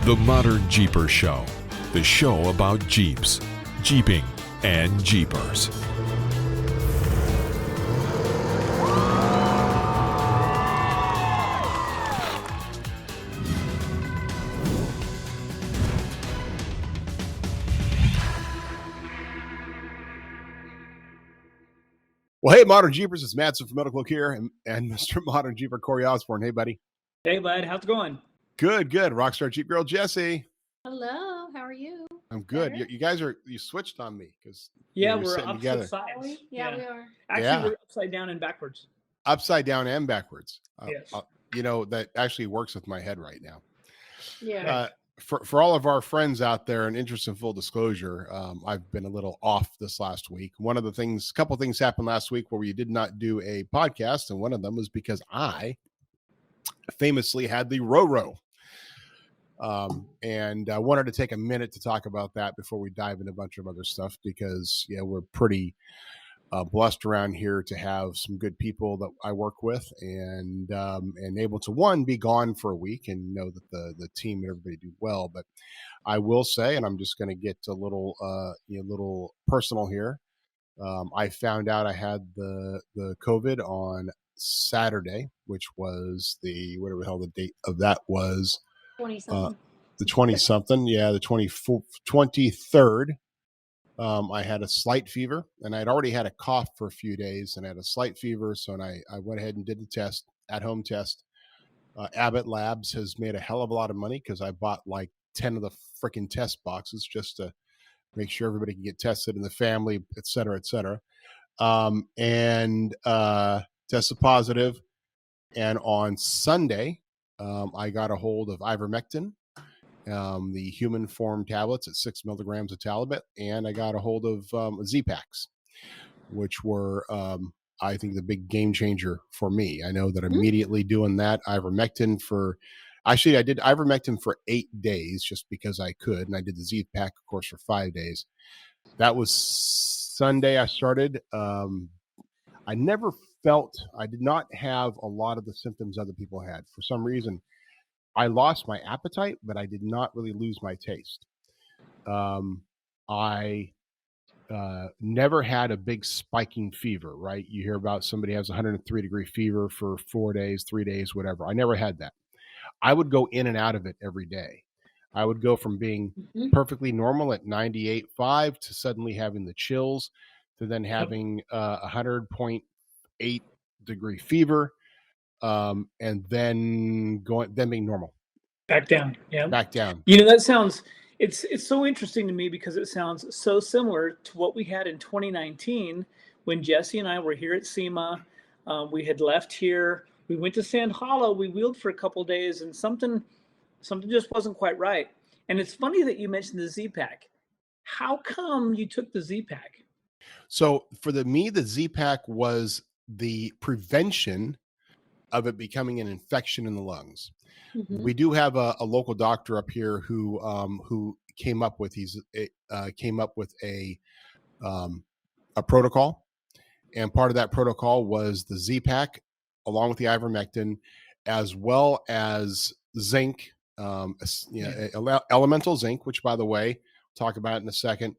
The ModernJeeper Show, the show about Jeeps, Jeeping, and Jeepers. Well, hey, Modern Jeepers, it's Matson from MetalCloak here, and Mr. Modern Jeeper Corey Osborne. Hey, buddy. Hey, bud. How's it going? Good. Rockstar Jeep girl Jessy. Hello. How are you? I'm good. You guys you switched on me because we're sitting together. sides. Yeah, we are. Actually, we're upside down and backwards. Upside down and backwards. Yes. That actually works with my head right now. Yeah. For all of our friends out there, in interest in full disclosure, I've been a little off this last week. A couple things happened last week where we did not do a podcast, and one of them was because I famously had the RoRo. And I wanted to take a minute to talk about that before we dive into a bunch of other stuff, because we're pretty blessed around here to have some good people that I work with, and able to be gone for a week and know that the team and everybody do well. But I will say, and I'm just going to get a little personal here. I found out I had the COVID on Saturday, which was whatever the hell the date of that was. 20-something. The 20-something, the 23rd. I had a slight fever, and I'd already had a cough for a few days, and I had a slight fever. So I went ahead and did the test, at-home test. Abbott Labs has made a hell of a lot of money because I bought like 10 of the freaking test boxes just to make sure everybody can get tested in the family, et cetera, et cetera. And tested positive. And on Sunday, I got a hold of ivermectin, the human form tablets at 6 milligrams of Talbot, and I got a hold of Z-Packs, which were, I think, the big game changer for me. I know that immediately doing that, I did ivermectin for 8 days just because I could, and I did the Z-Pack, of course, for 5 days. That was Sunday I started. I did not have a lot of the symptoms other people had. For some reason, I lost my appetite, but I did not really lose my taste. I never had a big spiking fever, right? You hear about somebody has 103-degree fever for 4 days, 3 days, whatever. I never had that. I would go in and out of it every day. I would go from being perfectly normal at 98.5 to suddenly having the chills, to then having 100.8-degree fever, and then being normal. Back down. Yeah. Back down. That sounds, it's so interesting to me because it sounds so similar to what we had in 2019 when Jessy and I were here at SEMA. We had left here. We went to Sand Hollow. We wheeled for a couple of days, and something just wasn't quite right. And it's funny that you mentioned the Z-Pack. How come you took the Z-Pack? So for me, the Z-Pack was the prevention of it becoming an infection in the lungs. We do have a local doctor up here who came up with a protocol, and part of that protocol was the Z-Pack along with the ivermectin, as well as zinc, elemental zinc, which, by the way, we'll talk about in a second,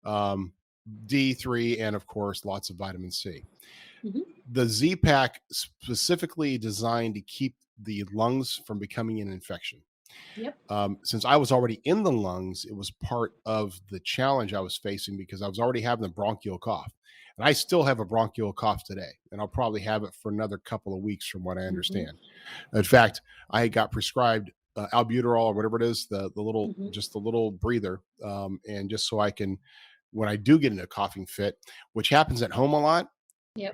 D3, and of course lots of vitamin C. The Z-Pack specifically designed to keep the lungs from becoming an infection. Since I was already in the lungs, it was part of the challenge I was facing because I was already having a bronchial cough, and I still have a bronchial cough today, and I'll probably have it for another couple of weeks from what I understand. In fact, I got prescribed albuterol or whatever it is, the little breather, and just so I can, when I do get in a coughing fit, which happens at home a lot,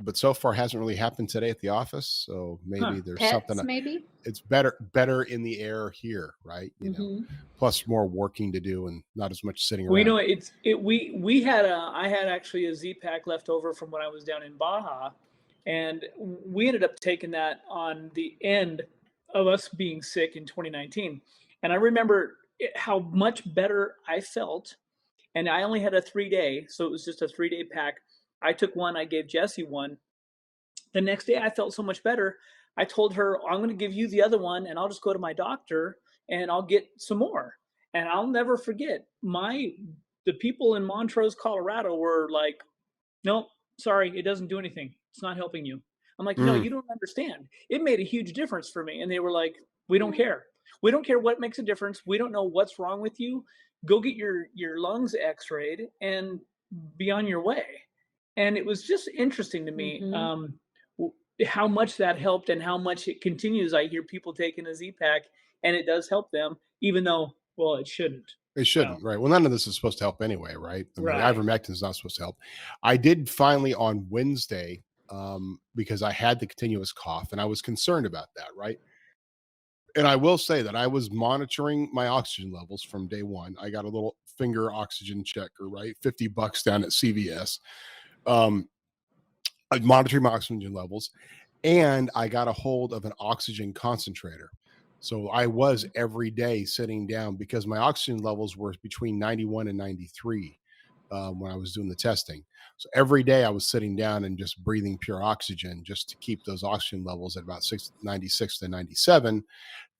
but so far hasn't really happened today at the office. So maybe there's something. Maybe it's better in the air here, right? Plus more working to do and not as much sitting around. Well, I had actually a Z-Pack left over from when I was down in Baja, and we ended up taking that on the end of us being sick in 2019. And I remember how much better I felt. And I only had a 3-day, so it was just a 3-day pack. I took one, I gave Jessy one. The next day I felt so much better. I told her, I'm going to give you the other one, and I'll just go to my doctor and I'll get some more. And I'll never forget the people in Montrose, Colorado were like, nope, sorry, it doesn't do anything. It's not helping you. I'm like, no, you don't understand. It made a huge difference for me. And they were like, we don't care. We don't care what makes a difference. We don't know what's wrong with you. Go get your lungs x-rayed and be on your way. And it was just interesting to me how much that helped and how much it continues. I hear people taking a Z-Pack and it does help them, even though, well, it shouldn't. It shouldn't, right? Well, none of this is supposed to help anyway, right? I mean, Right. ivermectin is not supposed to help. I did finally on Wednesday, because I had the continuous cough and I was concerned about that, right? And I will say that I was monitoring my oxygen levels from day one. I got a little finger oxygen checker, right? $50 down at CVS. I monitored my oxygen levels, and I got a hold of an oxygen concentrator. So I was every day sitting down because my oxygen levels were between 91 and 93 when I was doing the testing. So every day I was sitting down and just breathing pure oxygen just to keep those oxygen levels at about 96 to 97.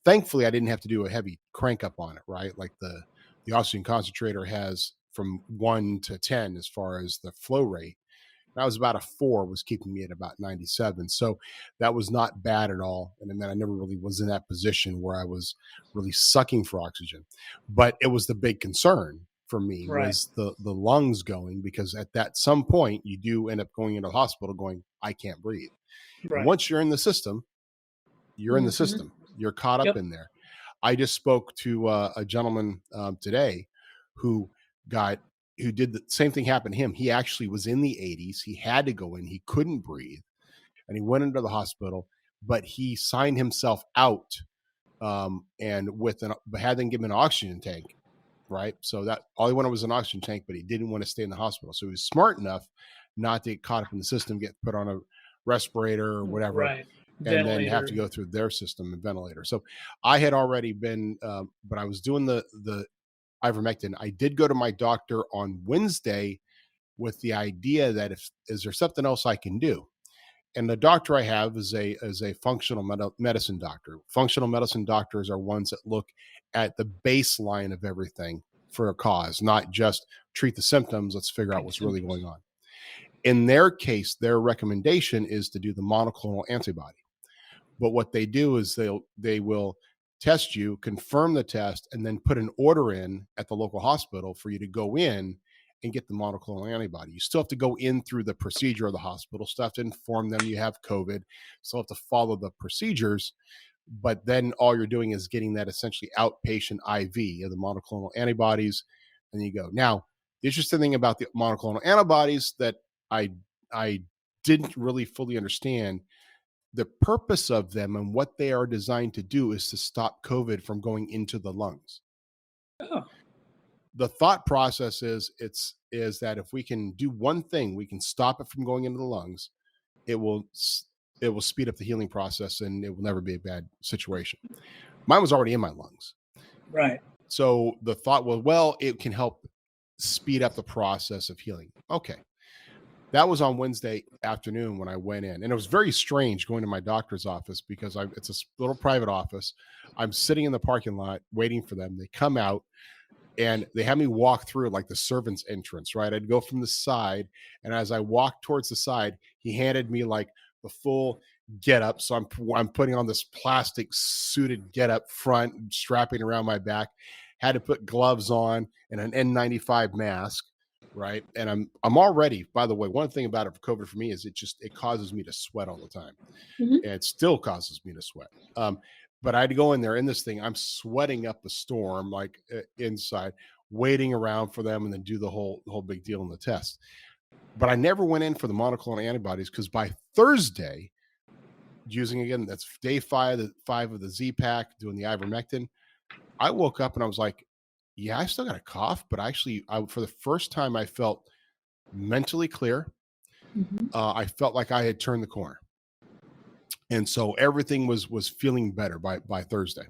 Thankfully, I didn't have to do a heavy crank up on it, right? Like the oxygen concentrator has from 1 to 10 as far as the flow rate. That was about a 4, was keeping me at about 97. So that was not bad at all. And then I never really was in that position where I was really sucking for oxygen. But it was the big concern for me was the lungs going, because at that some point you do end up going into the hospital going, I can't breathe. Right. And once you're in the system, you're in the system. You're caught up in there. I just spoke to a gentleman today who did the same thing happened to him. He actually was in the 80s. He had to go in. He couldn't breathe. And he went into the hospital, but he signed himself out and had them give him an oxygen tank, right? So that all he wanted was an oxygen tank, but he didn't want to stay in the hospital. So he was smart enough not to get caught up in the system, get put on a respirator or whatever. Right. And then have to go through their system and ventilator. So I had already been, but I was doing the ivermectin. I did go to my doctor on Wednesday with the idea that is there something else I can do? And the doctor I have is a functional medicine doctor. Functional medicine doctors are ones that look at the baseline of everything for a cause, not just treat the symptoms. Let's figure out what's really going on. In their case, their recommendation is to do the monoclonal antibody. But what they do is they will test you, confirm the test, and then put an order in at the local hospital for you to go in and get the monoclonal antibody. You still have to go in through the procedure of the hospital, still have to inform them you have COVID, still have to follow the procedures, but then all you're doing is getting that essentially outpatient IV of the monoclonal antibodies, and you go. Now, the interesting thing about the monoclonal antibodies that I didn't really fully understand, the purpose of them and what they are designed to do is to stop COVID from going into the lungs. Oh. The thought process is that if we can do one thing, we can stop it from going into the lungs, it will speed up the healing process and it will never be a bad situation. Mine was already in my lungs. Right. So the thought was, well, it can help speed up the process of healing. Okay. That was on Wednesday afternoon when I went in. And it was very strange going to my doctor's office because it's a little private office. I'm sitting in the parking lot waiting for them. They come out and they have me walk through like the servant's entrance, right? I'd go from the side. And as I walked towards the side, he handed me like the full getup. So I'm putting on this plastic suited getup front, strapping around my back. Had to put gloves on and an N95 mask. Right. And I'm already, by the way, one thing about it for COVID for me is it causes me to sweat all the time. Mm-hmm. And it still causes me to sweat. But I had to go in there in this thing. I'm sweating up a storm, like inside, waiting around for them and then do the whole big deal in the test. But I never went in for the monoclonal antibodies because by Thursday, that's day 5 of the Z-Pack, doing the ivermectin, I woke up and I was like, yeah, I still got a cough, but actually, for the first time, I felt mentally clear. Mm-hmm. I felt like I had turned the corner. And so everything was feeling better by Thursday.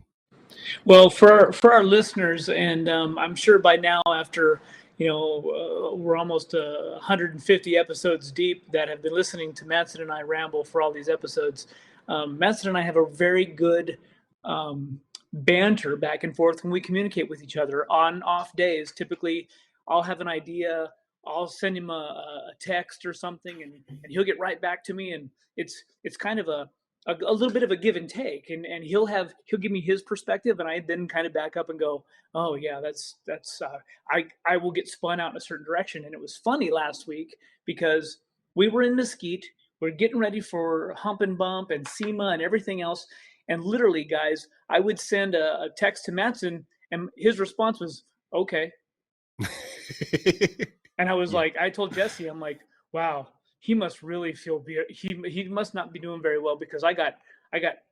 Well, for our listeners, and I'm sure by now, after, we're almost 150 episodes deep that have been listening to Matson and I ramble for all these episodes. Matson and I have a very good banter back and forth when we communicate with each other on off days. Typically, I'll have an idea, I'll send him a text or something, and he'll get right back to me, and it's kind of a little bit of a give and take, and he'll give me his perspective, and I then kind of back up and go, oh yeah, that's I will get spun out in a certain direction. And it was funny last week because we were in Mesquite, we're getting ready for Hump and Bump and SEMA and everything else, and literally, guys, I would send a text to Matson, and his response was okay. And I was like, I told Jessy, I'm like, wow, he must really feel he must not be doing very well, because I got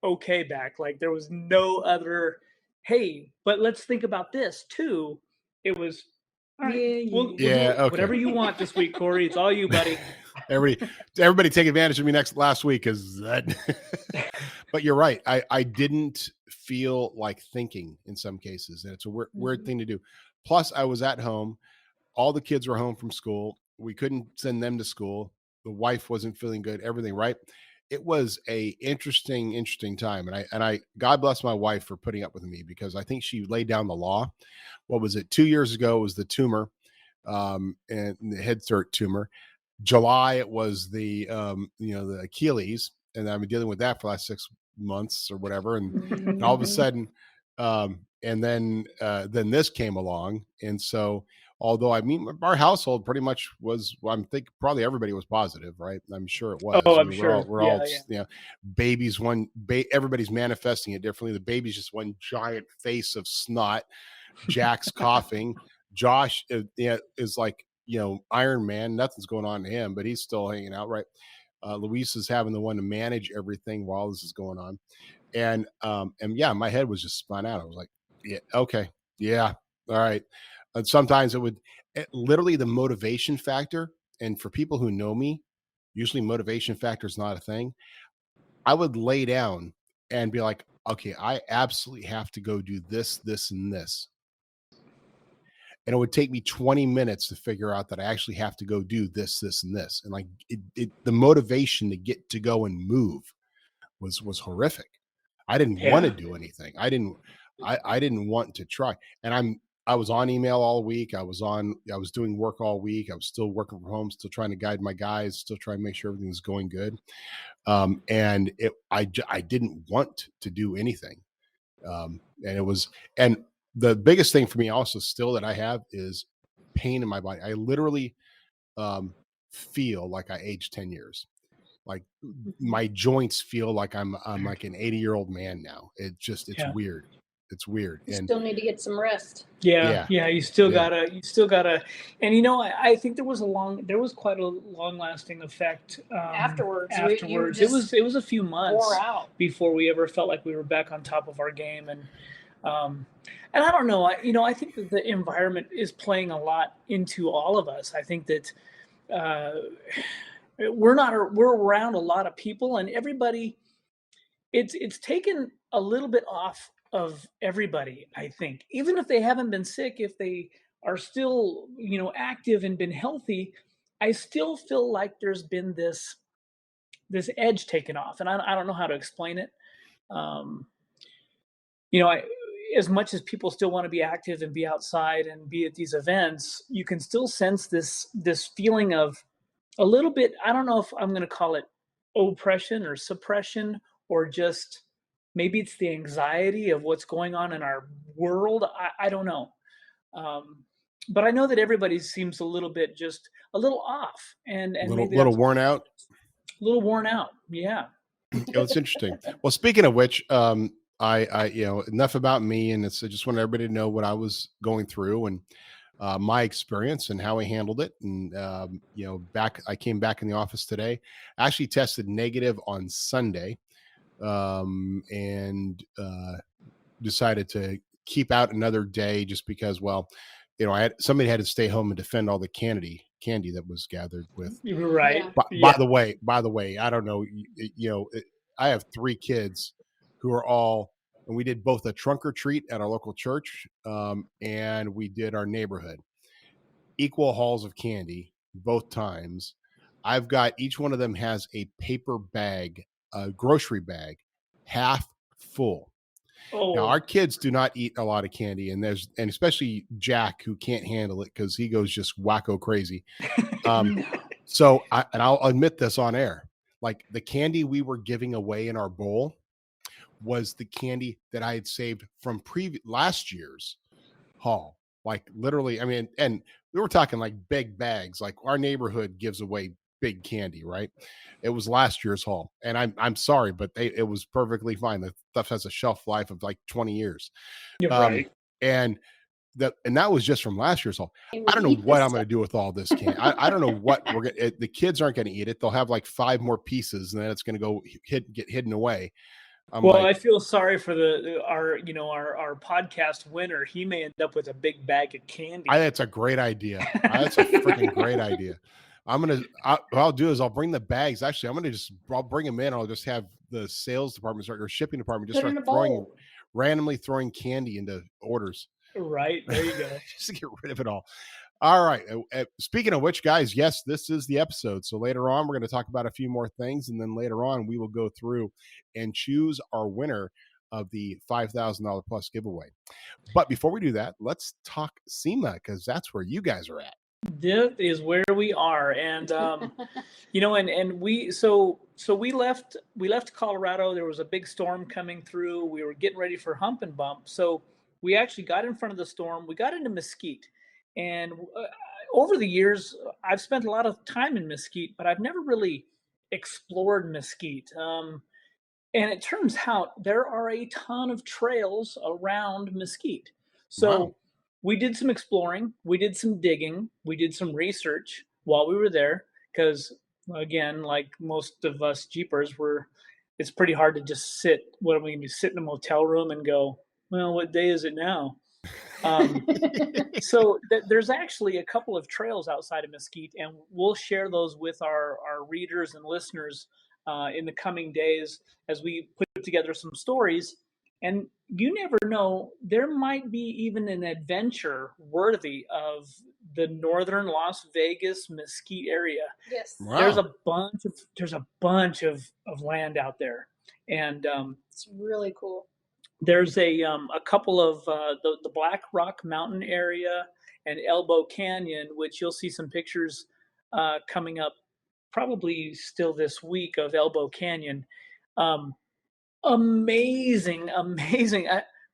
okay back. Like, there was no other, hey, but let's think about this too. It was, all right, we'll do whatever you want this week, Corey. It's all you, buddy. Everybody take advantage of me last week, because that. But you're right. I didn't feel like thinking in some cases, and it's a weird thing to do. Plus, I was at home. All the kids were home from school. We couldn't send them to school. The wife wasn't feeling good. Everything, right? It was a interesting time. And I God bless my wife for putting up with me, because I think she laid down the law. What was it? 2 years ago, it was the tumor, and the head start tumor. July, it was the the Achilles, and I've been dealing with that for the last 6 months or whatever. And all of a sudden, and then this came along. And so, although our household pretty much was, I think probably everybody was positive, right? I'm sure it was. Oh, I'm sure. We're all babies. Everybody's manifesting it differently. The baby's just one giant face of snot. Jack's coughing. Josh is like, Iron Man. Nothing's going on to him, but he's still hanging out, right? Luis is having the one to manage everything while this is going on. And yeah, my head was just spun out. I was like, yeah, okay, yeah, all right. And sometimes literally the motivation factor. And for people who know me, usually motivation factor is not a thing. I would lay down and be like, okay, I absolutely have to go do this, this, and this. And it would take me 20 minutes to figure out that I actually have to go do this, this, and this. And like the motivation to get to go and move was horrific. I didn't want to do anything. I didn't want to try. And I was on email all week. I was doing work all week. I was still working from home, still trying to guide my guys, still trying to make sure everything was going good. And I didn't want to do anything. And the biggest thing for me also still that I have is pain in my body. I literally feel like I aged 10 years. Like my joints feel like I'm like an 80-year-old man now. It's weird. It's weird. You still need to get some rest. Yeah. You still gotta, and I think there was quite a long lasting effect afterwards. It was a few months before we ever felt like we were back on top of our game. And I don't know, I think that the environment is playing a lot into all of us. I think that we're around a lot of people, and everybody, it's taken a little bit off of everybody. I think even if they haven't been sick, if they are still active and been healthy, I still feel like there's been this edge taken off, and I don't know how to explain it. As much as people still want to be active and be outside and be at these events, you can still sense this feeling of a little bit, I don't know if I'm going to call it oppression or suppression, or just maybe it's the anxiety of what's going on in our world. I don't know. But I know that everybody seems a little off and a little worn out. A little worn out. Yeah. It's interesting. Well, speaking of which, I enough about me, and I just wanted everybody to know what I was going through and my experience and how I handled it. And I came back in the office today. I actually tested negative on Sunday, and decided to keep out another day just because, somebody had to stay home and defend all the candy that was gathered with. Right. By the way, I don't know. I have 3 kids who are all, and we did both a trunk or treat at our local church, and we did our neighborhood. Equal hauls of candy both times. I've got, each one of them has a paper bag, a grocery bag, half full. Now, our kids do not eat a lot of candy, and especially Jack, who can't handle it because he goes just wacko crazy. So I'll admit this on air, like the candy we were giving away in our bowl was the candy that I had saved from last year's haul. Like literally, I mean, and we were talking like big bags. Like our neighborhood gives away big candy, right? It was last year's haul, and I'm sorry, but it was perfectly fine. The stuff has a shelf life of like 20 years. You're right. And that was just from last year's haul. I don't know what I'm going to do with all this candy. I don't know what the kids aren't going to eat it. They'll have like 5 more pieces, and then it's going to go get hidden away. I feel sorry for our podcast winner. He may end up with a big bag of candy. That's a great idea. That's a freaking great idea. What I'll do is I'll bring the bags. Actually, I'll bring them in. I'll just have the sales department or shipping department just start randomly throwing candy into orders. Right. There you go. Just to get rid of it all. All right. Speaking of which, guys, yes, this is the episode. So later on, we're going to talk about a few more things. And then later on, we will go through and choose our winner of the $5,000 plus giveaway. But before we do that, let's talk SEMA, because that's where you guys are at. This is where we are. And, and we left Colorado. There was a big storm coming through. We were getting ready for Hump and Bump. So we actually got in front of the storm. We got into Mesquite. And over the years, I've spent a lot of time in Mesquite, but I've never really explored Mesquite. And it turns out there are a ton of trails around Mesquite. So we did some exploring, we did some digging, we did some research while we were there. Because again, like most of us Jeepers, it's pretty hard to just sit. What are we going to do? Sit in a motel room and go, well, what day is it now? So there's actually a couple of trails outside of Mesquite, and we'll share those with our readers and listeners in the coming days as we put together some stories. And you never know, there might be even an adventure worthy of the northern Las Vegas Mesquite area. Yes. Wow. There's a bunch of land out there, and it's really cool. There's a couple of the Black Rock Mountain area and Elbow Canyon, which you'll see some pictures coming up probably still this week of Elbow Canyon. Amazing.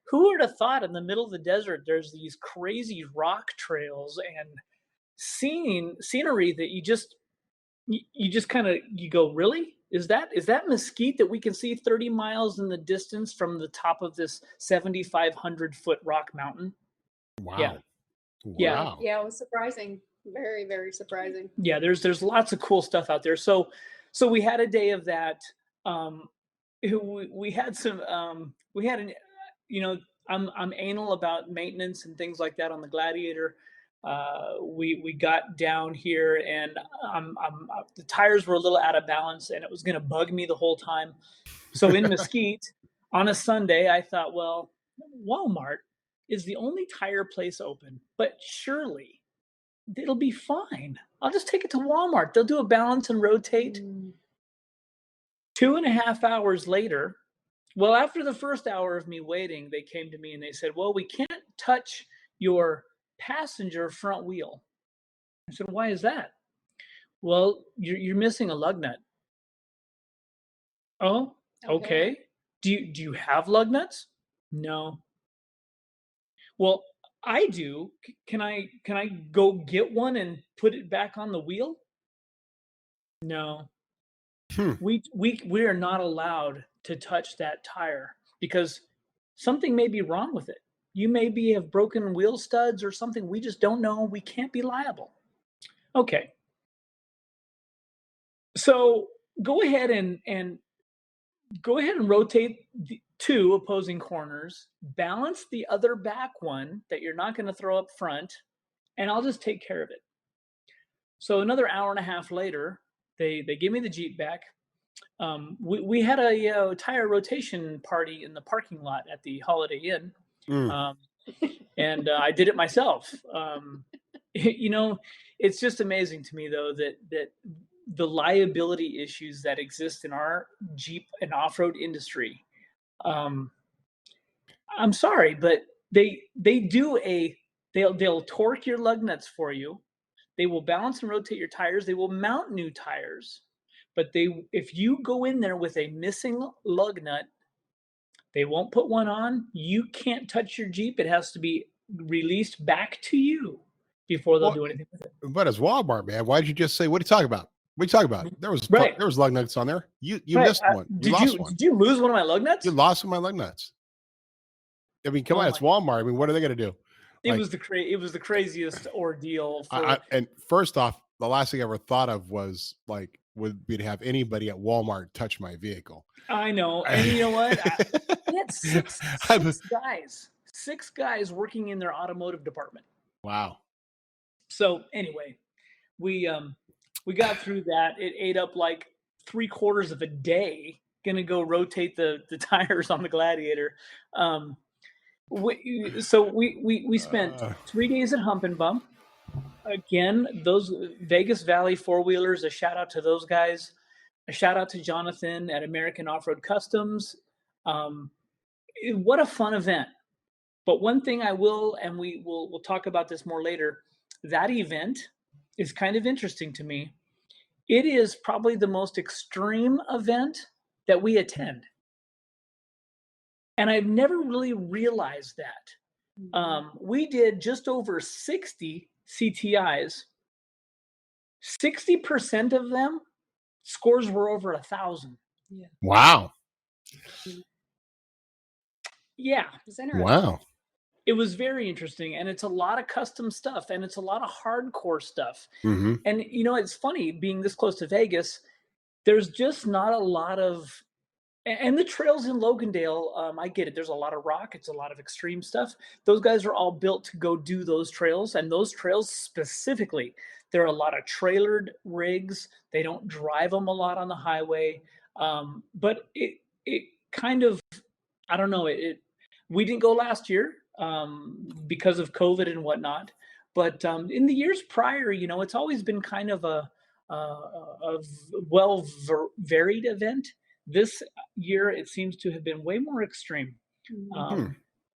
Who would have thought in the middle of the desert there's these crazy rock trails and scenery that you just kind of go, really? Is that Mesquite that we can see 30 miles in the distance from the top of this 7,500 foot rock mountain? Wow. Yeah. Yeah, it was surprising. Very, very surprising. Yeah, there's lots of cool stuff out there. So we had a day of that. We had some I'm anal about maintenance and things like that on the Gladiator. We got down here, and the tires were a little out of balance, and it was going to bug me the whole time. So in Mesquite on a Sunday, I thought, well, Walmart is the only tire place open, but surely it'll be fine. I'll just take it to Walmart. They'll do a balance and rotate. 2.5 hours later, well, after the first hour of me waiting, they came to me and they said, well, we can't touch your passenger front wheel. I said, why is that? Well, you're missing a lug nut. Oh, okay. Do you have lug nuts? No. Well, I do. Can I go get one and put it back on the wheel? No. We are not allowed to touch that tire because something may be wrong with it. You maybe have broken wheel studs or something. We just don't know. We can't be liable. Okay. So go ahead and rotate the 2 opposing corners, balance the other back one that you're not going to throw up front, and I'll just take care of it. So another hour and a half later, they give me the Jeep back. We had a tire rotation party in the parking lot at the Holiday Inn. And I did it myself. It's just amazing to me, though, that the liability issues that exist in our Jeep and off-road industry. I'm sorry, but they'll torque your lug nuts for you. They will balance and rotate your tires. They will mount new tires. But if you go in there with a missing lug nut, they won't put one on. You can't touch your Jeep. It has to be released back to you before they'll do anything with it. But as Walmart, man, why'd you just say, what are you talking about? What are you talking about? There was lug nuts on there. You missed one. Did you lose one of my lug nuts? You lost one of my lug nuts. I mean, come on, it's Walmart. I mean, what are they going to do? It was the craziest ordeal. And first off, the last thing I ever thought of was like, would be to have anybody at Walmart touch my vehicle. I know. And you know what? I had six guys working in their automotive department. Wow. So anyway, we got through that. It ate up like 3/4 of a day. Gonna go rotate the tires on the Gladiator. We spent 3 days at Hump and Bump. Again, those Vegas Valley four-wheelers, a shout out to those guys. A shout out to Jonathan at American Off-Road Customs. What a fun event. But one thing I will, and we'll talk about this more later, that event is kind of interesting to me. It is probably the most extreme event that we attend. And I've never really realized that. We did just over 60 CTIs. 60% of them, scores were over 1,000. Yeah. Wow. Yeah. Wow. It was very interesting. And it's a lot of custom stuff. And it's a lot of hardcore stuff. Mm-hmm. And, you know, it's funny being this close to Vegas, there's just not a lot of, and the trails in Logandale, I get it. There's a lot of rock. It's a lot of extreme stuff. Those guys are all built to go do those trails. And those trails specifically, there are a lot of trailered rigs. They don't drive them a lot on the highway. But it kind of, I don't know, we didn't go last year because of COVID and whatnot. But in the years prior, you know, it's always been kind of a varied event. This year, it seems to have been way more extreme.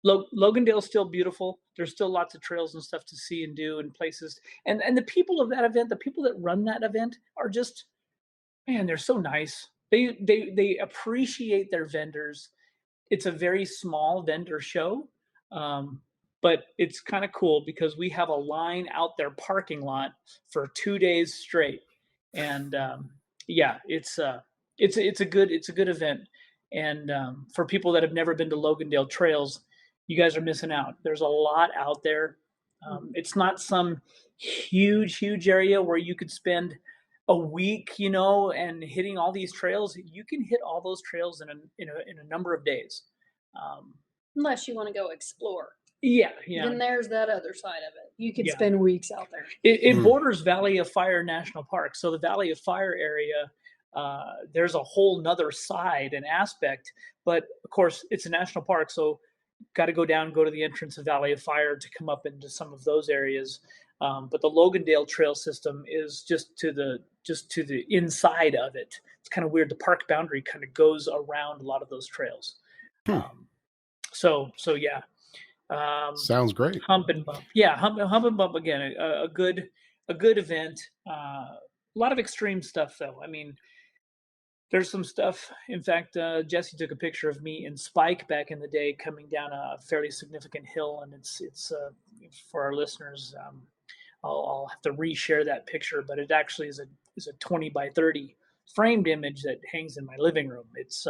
Logandale's still beautiful. There's still lots of trails and stuff to see and do and places. And the people of that event, the people that run that event are just, man, they're so nice. They appreciate their vendors. It's a very small vendor show, but it's kind of cool because we have a line out their parking lot for 2 days straight. And yeah, it's a good event. And for people that have never been to Logandale Trails, you guys are missing out. There's a lot out there. It's not some huge area where you could spend a week, you know, and hitting all these trails. You can hit all those trails in a number of days. Unless you want to go explore. Yeah. Then there's that other side of it. You could spend weeks out there. It borders Valley of Fire National Park. So the Valley of Fire area, there's a whole nother side and aspect, but of course it's a national park. So got to go to the entrance of Valley of Fire to come up into some of those areas. But the Logandale trail system is just to the inside of it. It's kind of weird. The park boundary kind of goes around a lot of those trails. So yeah. Sounds great. Hump and Bump. Yeah. Hump and Bump again, a good event. A lot of extreme stuff though. I mean, there's some stuff. In fact, Jesse took a picture of me in Spike back in the day coming down a fairly significant hill. And it's for our listeners, I'll have to reshare that picture, but it actually is a 20 by 30 framed image that hangs in my living room. It's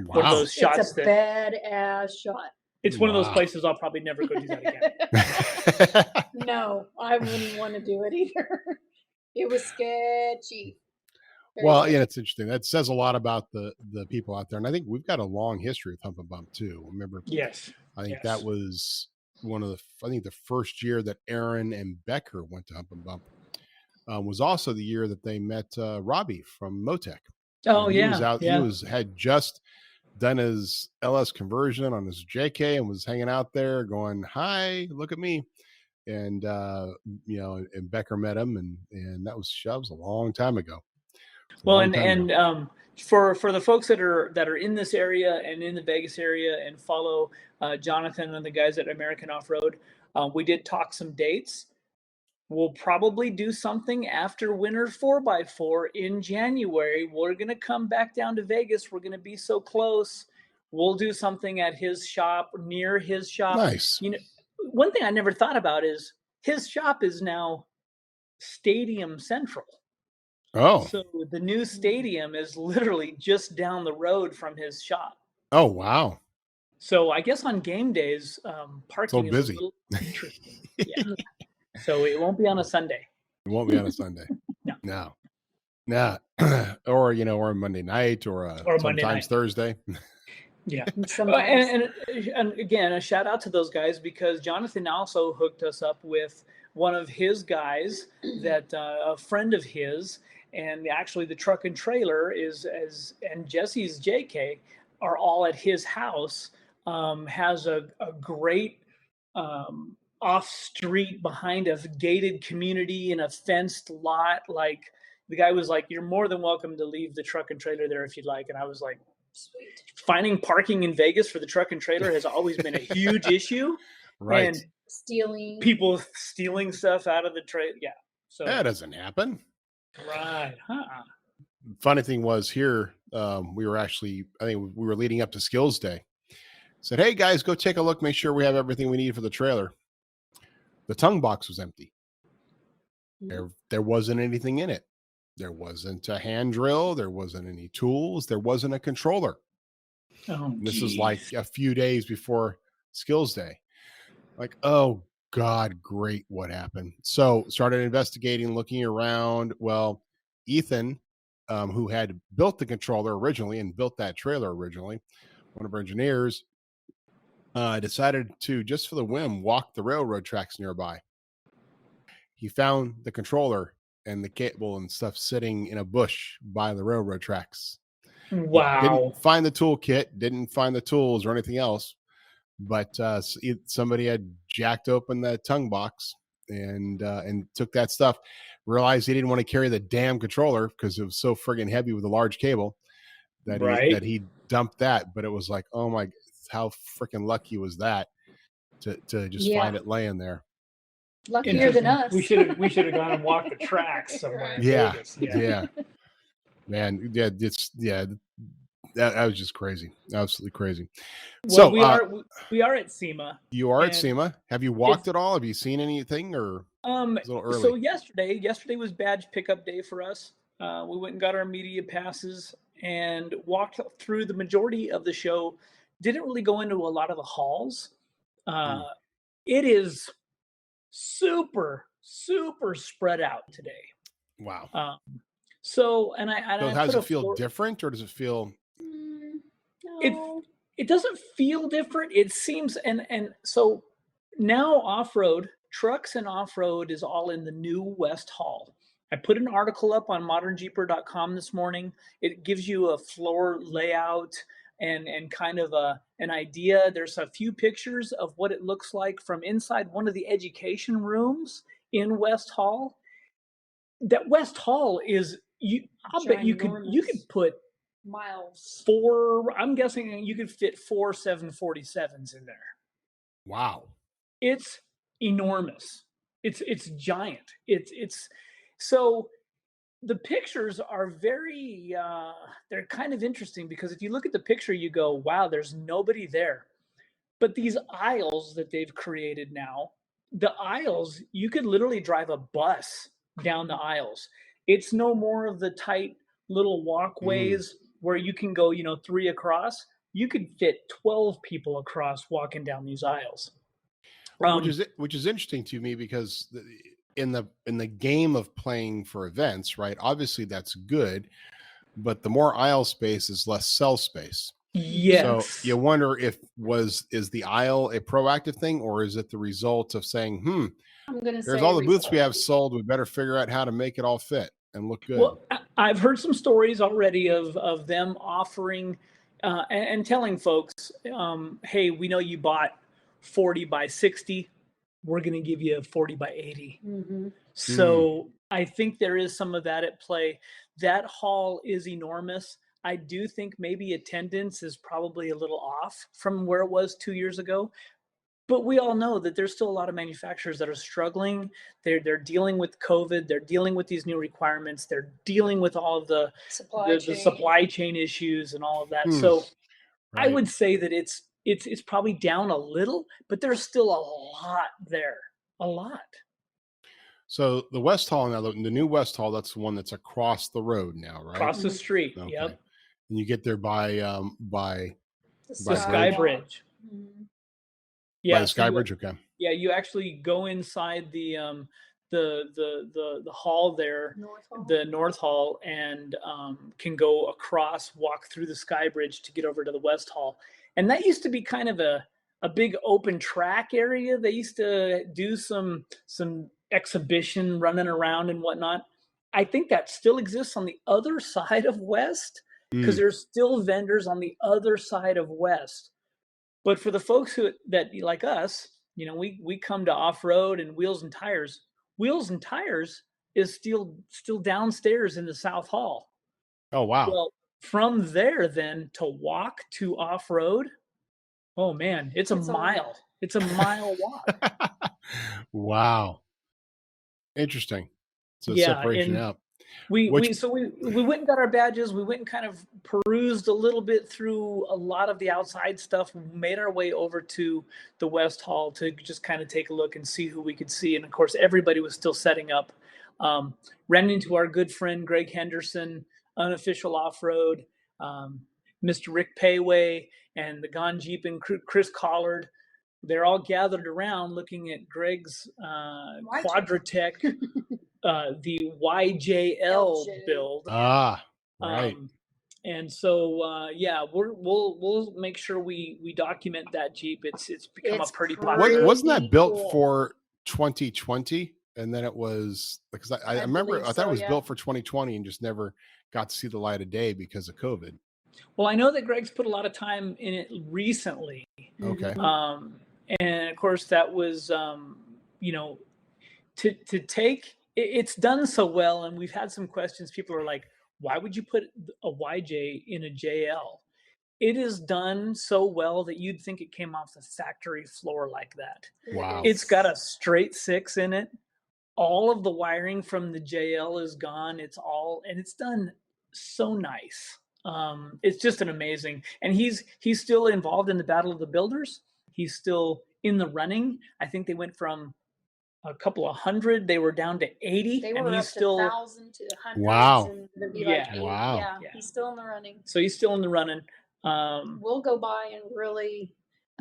one of those shots. It's a badass shot. It's one of those places I'll probably never go do that again. No, I wouldn't want to do it either. It was sketchy. Well, yeah, it's interesting. That says a lot about the people out there. And I think we've got a long history with Hump and Bump too. Remember? Yes. I think that was the first year that Aaron and Becker went to Hump and Bump was also the year that they met Robbie from Motec. Oh, He was out. Yeah. He had just done his LS conversion on his JK and was hanging out there going, "Hi, look at me." And and Becker met him, and that was a long time ago. Well, and For the folks that are in this area and in the Vegas area and follow Jonathan and the guys at American Off-Road, we did talk some dates. We'll probably do something after Winter 4x4 in January. We're going to come back down to Vegas. We're going to be so close. We'll do something at his shop, near his shop. Nice. You know, one thing I never thought about is his shop is now Stadium Central. Oh. So the new stadium is literally just down the road from his shop. Oh, wow. So I guess on game days, parking busy. is a little interesting. Yeah. So it won't be on a Sunday. It won't be on a Sunday. No. Or, or a Monday night or Monday sometimes night. Thursday. Yeah. Sometimes. And again, a shout out to those guys, because Jonathan also hooked us up with one of his guys that a friend of his, and actually the truck and trailer and Jesse's JK are all at his house. Has a great off street behind a gated community in a fenced lot. Like, the guy was like, "You're more than welcome to leave the truck and trailer there if you'd like." And I was like, Sweet. finding parking in Vegas for the truck and trailer has always been a huge issue. Right. And Stealing. people stealing stuff out of the trailer. Yeah. So That doesn't happen. right. Funny thing was here, we were actually, I think we were leading up to Skills Day. Said, "Hey guys, go take a look, make sure we have everything we need for the trailer." The tongue box was empty. There wasn't anything in it. There wasn't a hand drill. There wasn't any tools. There wasn't a controller. This is like a few days before Skills Day. Like, oh God, great. What happened? So started investigating, looking around. Well, Ethan, who had built the controller originally and built that trailer originally, one of our engineers, decided to, just for the whim, walk the railroad tracks nearby. He found the controller and the cable and stuff sitting in a bush by the railroad tracks. Wow. Didn't find the toolkit, didn't find the tools or anything else, but somebody had jacked open the tongue box and took that stuff. Realized he didn't want to carry the damn controller because it was so friggin' heavy with a large cable that he dumped that. But it was like, oh my, how freaking lucky was that to just find it laying there. Luckier than us. We should have gone and walked the tracks somewhere. Yeah. In Vegas. Yeah. Man, that was just crazy. Absolutely crazy. Well, So we are at SEMA. You are at SEMA. Have you walked at all? Have you seen anything, or it's a little early? So yesterday was badge pickup day for us. We went and got our media passes and walked through the majority of the show. Didn't really go into a lot of the halls. It is super spread out today. Wow. So how does it feel different, or does it feel? No. It doesn't feel different. It seems, and so now off-road trucks and off-road is all in the new West Hall. I put an article up on ModernJeeper.com this morning. It gives you a floor layout and kind of an idea. There's a few pictures of what it looks like from inside one of the education rooms in West Hall. That West Hall is, I'll bet you could put miles. I'm guessing you could fit 4 747s in there. Wow. It's enormous. It's giant. It's so the pictures are very they're kind of interesting, because if you look at the picture you go, wow, there's nobody there. But these aisles that they've created now, the aisles, you could literally drive a bus down the aisles. It's no more of the tight little walkways where you can go, 3 across. You could fit 12 people across walking down these aisles. Which is interesting to me, because in the game of playing for events, right? Obviously that's good, but the more aisle space is less cell space. Yes. So you wonder is the aisle a proactive thing, or is it the result of saying, I'm gonna there's say all the booths we have sold, we better figure out how to make it all fit and look good. Well, I've heard some stories already of them offering and telling folks, hey, we know you bought 40 by 60. We're going to give you a 40 by 80. So I think there is some of that at play. That hall is enormous. I do think maybe attendance is probably a little off from where it was 2 years ago. But we all know that there's still a lot of manufacturers that are struggling. They're dealing with COVID. They're dealing with these new requirements. They're dealing with all of the supply chain issues and all of that. So I would say that it's probably down a little, but there's still a lot there. A lot. So the West Hall now, the new West Hall, that's the one that's across the road now, right? Across the street. Okay. Yep. And you get there by the Sky Bridge. Yeah, by the Sky Bridge. Okay. Yeah, you actually go inside the hall there, the North Hall, and can go across, walk through the Sky Bridge to get over to the West Hall. And that used to be kind of a big open track area. They used to do some exhibition running around and whatnot. I think that still exists on the other side of West, because there's still vendors on the other side of West. But for the folks that like us, you know, we come to off-road and Wheels and Tires. Wheels and Tires is still downstairs in the South Hall. Oh, wow. Well, from there then to walk to off-road, oh man, it's a mile. It's a mile walk. Wow. Interesting. So separation out. We went and got our badges. We went and kind of perused a little bit through a lot of the outside stuff. We made our way over to the West Hall to just kind of take a look and see who we could see. And of course, everybody was still setting up. Ran into our good friend Greg Henderson, Unofficial Off-Road, Mr. Rick Payway, and the Gone Jeep and Chris Collard. They're all gathered around looking at Greg's Quadratech, the YJL build. Right. And so, we'll make sure we document that Jeep. It's become a pretty popular. Wasn't that built for 2020? And then it was, because I remember, I thought it was built for 2020 and just never got to see the light of day because of COVID. Well, I know that Greg's put a lot of time in it recently. Okay. And of course that was, to take, it's done so well. And we've had some questions. People are like, why would you put a YJ in a JL? It is done so well that you'd think it came off the factory floor like that. Wow. It's got a straight 6 in it. All of the wiring from the JL is gone. And it's done so nice. It's just an amazing, and he's still involved in the Battle of the Builders. He's still in the running. I think they went from a couple of hundred, they were down to 80. They were and up to 1,000 to hundreds. Wow. And there'd be Yeah. like 80. Wow. Yeah, he's still in the running. So he's still in the running. We'll go by and really.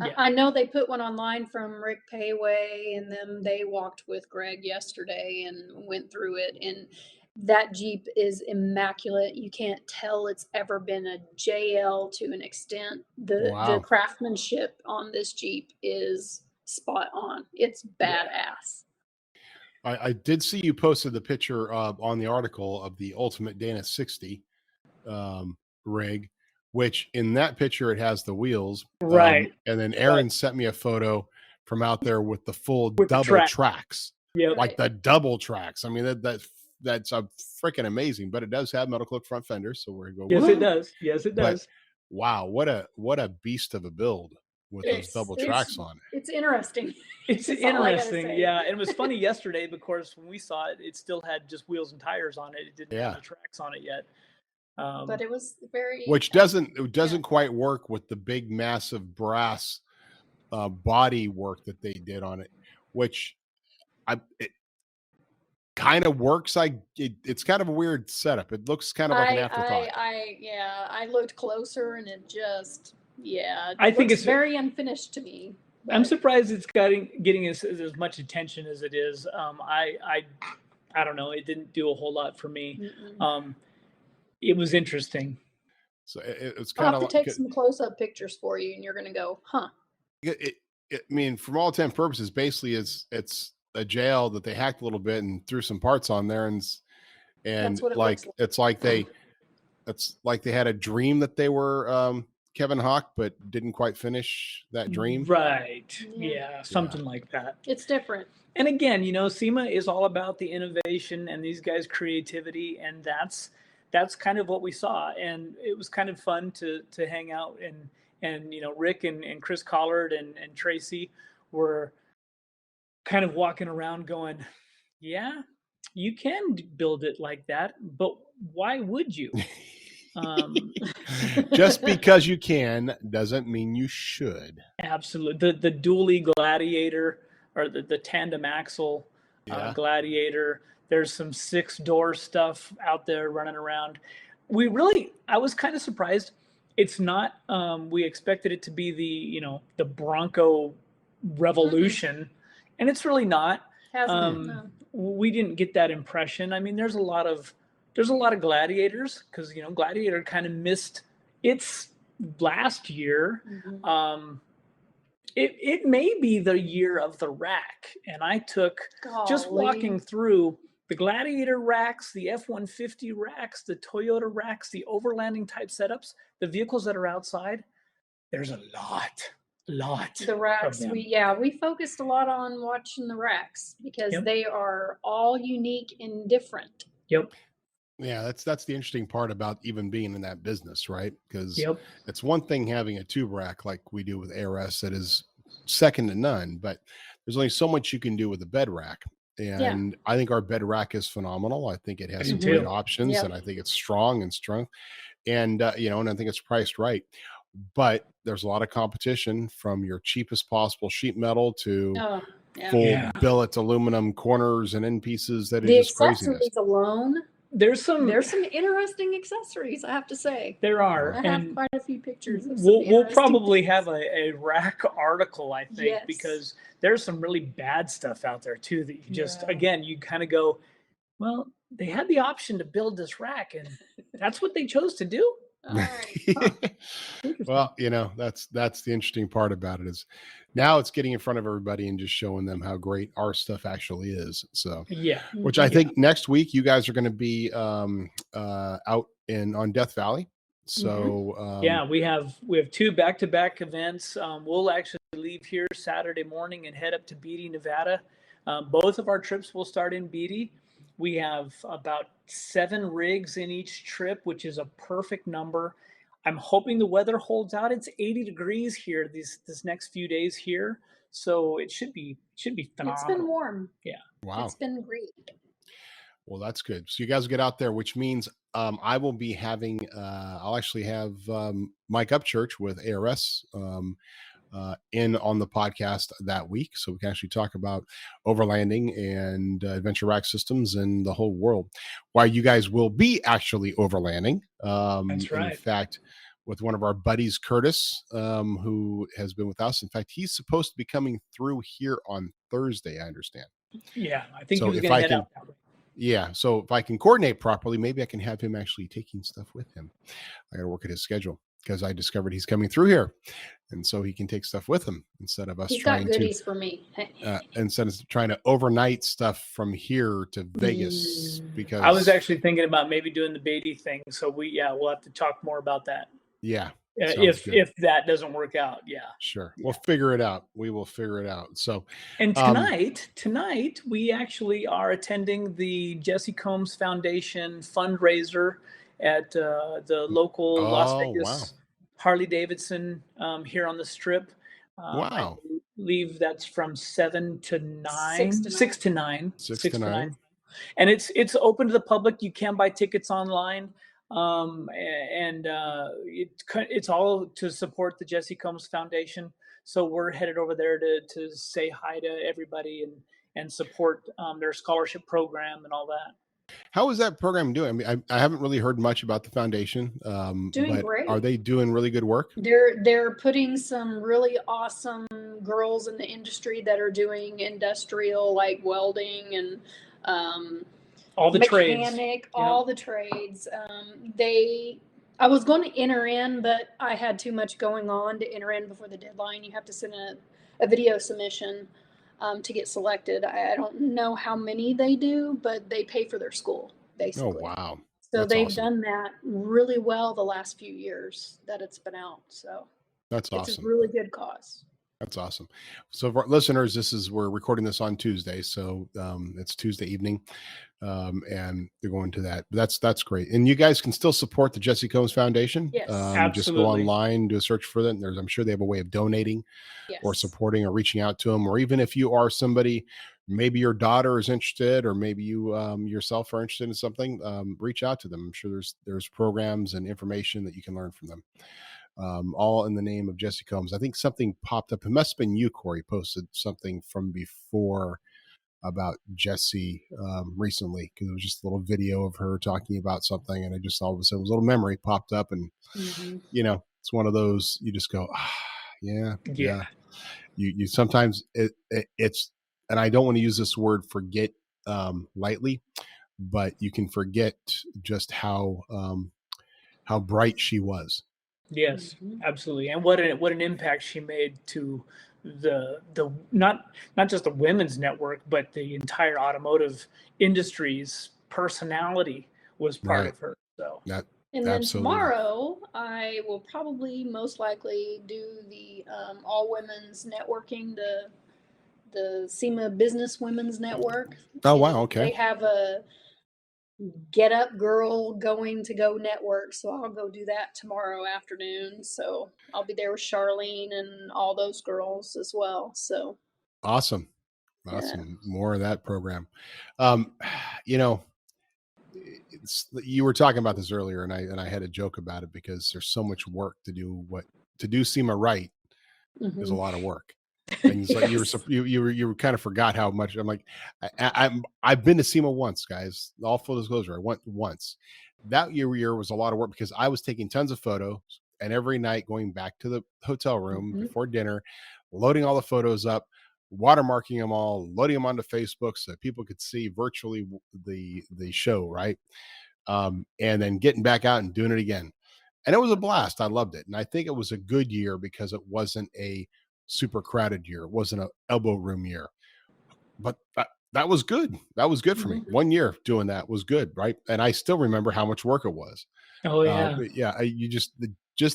Yeah. I know they put one online from Rick Payway, and then they walked with Greg yesterday and went through it. And that Jeep is immaculate. You can't tell it's ever been a JL to an extent. The craftsmanship on this Jeep is spot on. It's badass. I did see you posted the picture on the article of the Ultimate Dana 60 rig, which in that picture it has the wheels. Right. And then Aaron sent me a photo from out there with the full double tracks. Yeah. Like the double tracks. I mean, that's a freaking amazing, but it does have MetalCloak front fenders, so we're going. Yes, it does. Yes, it does. But, wow, what a beast of a build with those double tracks on it. It's interesting. It's interesting, yeah. And it was funny yesterday because when we saw it, it still had just wheels and tires on it. It didn't have the tracks on it yet. But it was very, which doesn't quite work with the big, massive brass body work that they did on it, which it kind of works. It's kind of a weird setup. It looks kind of like an afterthought. I looked closer and it just, I think it's very unfinished to me. But I'm surprised it's getting as much attention as it is. I don't know. It didn't do a whole lot for me. It was interesting. So it's I'll kind have of to take some close-up pictures for you, and you're going to go, huh? I mean, from all intents and purposes, basically it's a jail that they hacked a little bit and threw some parts on there, and like it's like they had a dream that they were Kevin Hawk, but didn't quite finish that dream. Right. Yeah, something like that. It's different. And again, SEMA is all about the innovation and these guys' creativity, and that's that's kind of what we saw. And it was kind of fun to hang out, and Rick and Chris Collard and Tracy were kind of walking around going, yeah, you can build it like that, but why would you? Just because you can doesn't mean you should. Absolutely. The dually Gladiator, or the tandem axle Gladiator. There's some 6-door stuff out there running around. I was kind of surprised. It's not, we expected it to be the Bronco Revolution, and it's really not. No. We didn't get that impression. I mean, there's a lot of Gladiators, because Gladiator kind of missed its last year. Mm-hmm. It may be the year of the rack, and I took just walking through the Gladiator racks, the F-150 racks, the Toyota racks, the overlanding type setups, the vehicles that are outside. There's a lot. The racks, we focused a lot on watching the racks, because they are all unique and different. Yep. Yeah, that's the interesting part about even being in that business, right? Because it's one thing having a tube rack like we do with ARS that is second to none, but there's only so much you can do with a bed rack. And I think our bed rack is phenomenal. I think it has some great options, and I think it's strong, and and I think it's priced right. But there's a lot of competition, from your cheapest possible sheet metal to full billet aluminum corners and end pieces that are just craziness. The accessories alone. There's some interesting accessories, I have to say. There are. I have quite a few pictures. We'll probably have a rack article, I think, because there's some really bad stuff out there too that you just, again, you kind of go, well, they had the option to build this rack, and that's what they chose to do. All right. Well, that's the interesting part about it, is now it's getting in front of everybody and just showing them how great our stuff actually is. So which I think next week you guys are going to be out on Death Valley. So we have 2 back-to-back events. We'll actually leave here Saturday morning and head up to Beatty, Nevada. Both of our trips will start in Beatty. We have about 7 rigs in each trip, which is a perfect number. I'm hoping the weather holds out. It's 80 degrees here this next few days here, so it should be phenomenal. It's been warm. Yeah. Wow. It's been great. Well, that's good. So you guys will get out there, which means I will be having. I'll actually have Mike Upchurch with ARS in on the podcast that week, so we can actually talk about overlanding and adventure rack systems and the whole world, while you guys will be actually overlanding. That's right. In fact, with one of our buddies, Curtis, who has been with us. In fact, he's supposed to be coming through here on Thursday, I understand. Yeah, I think so he was going to head out. Yeah, so if I can coordinate properly, maybe I can have him actually taking stuff with him. I got to work at his schedule, because I discovered he's coming through here, and so he can take stuff with him instead of us trying goodies for me. Instead of trying to overnight stuff from here to Vegas. Because I was actually thinking about maybe doing the Beatty thing. So we'll have to talk more about that. Yeah. If that doesn't work out, sure, we'll figure it out. We will figure it out. So, and tonight we actually are attending the Jesse Combs Foundation fundraiser at the local Las Vegas Harley Davidson here on the Strip. Wow! I believe that's from 7 to 9, 6 to 9, and it's open to the public. You can buy tickets online. It's all to support the Jesse Combs Foundation. So we're headed over there to say hi to everybody and support their scholarship program and all that. How is that program doing? I mean, I haven't really heard much about the foundation. Doing great. Are they doing really good work? They're putting some really awesome girls in the industry that are doing industrial, like welding and all the mechanic, trades. All the trades. I was going to enter in, but I had too much going on to enter in before the deadline. You have to send a video submission to get selected. I don't know how many they do, but they pay for their school, basically. Oh, wow. So That's they've awesome. done that really well the last few years that it's been out. So that's awesome. It's a really good cause. That's awesome. So for our listeners, we're recording this on Tuesday, so it's Tuesday evening, and they're going to that. That's great. And you guys can still support the Jesse Combs Foundation. Yes. Just go Absolutely. online, do a search for them. I'm sure they have a way of donating or Yes. supporting or reaching out to them. Or even if you are somebody, maybe your daughter is interested, or maybe you yourself are interested in something, reach out to them. I'm sure there's programs and information that you can learn from them. All in the name of Jesse Combs. I think something popped up. It must have been you, Corey, posted something from before about Jesse recently, because it was just a little video of her talking about something, and I just all of a sudden, a little memory popped up, and it's one of those you just go, yeah. You sometimes it's, and I don't want to use this word forget lightly, but you can forget just how bright she was. Yes, absolutely. And what an impact she made to the not just the women's network, but the entire automotive industry's personality was part of her. So and then tomorrow I will probably most likely do the all women's networking, the SEMA Business Women's Network. Oh wow, okay. They have a Get Up Girl Going to Go network, so I'll go do that tomorrow afternoon. So I'll be there with Charlene and all those girls as well. So awesome. More of that program. You were talking about this earlier, and I had a joke about it, because there's so much work to do SEMA right. There's a lot of work. And it's like you kind of forgot how much. I'm like, I've been to SEMA once, guys. All full disclosure, I went once. That year was a lot of work, because I was taking tons of photos, and every night going back to the hotel room before dinner, loading all the photos up, watermarking them all, loading them onto Facebook so that people could see virtually the show, right? And then getting back out and doing it again. And it was a blast. I loved it. And I think it was a good year, because it wasn't a super crowded year. It wasn't an elbow room year, but that was good. That was good for me. 1 year doing that was good, right? And I still remember how much work it was. Oh yeah, You just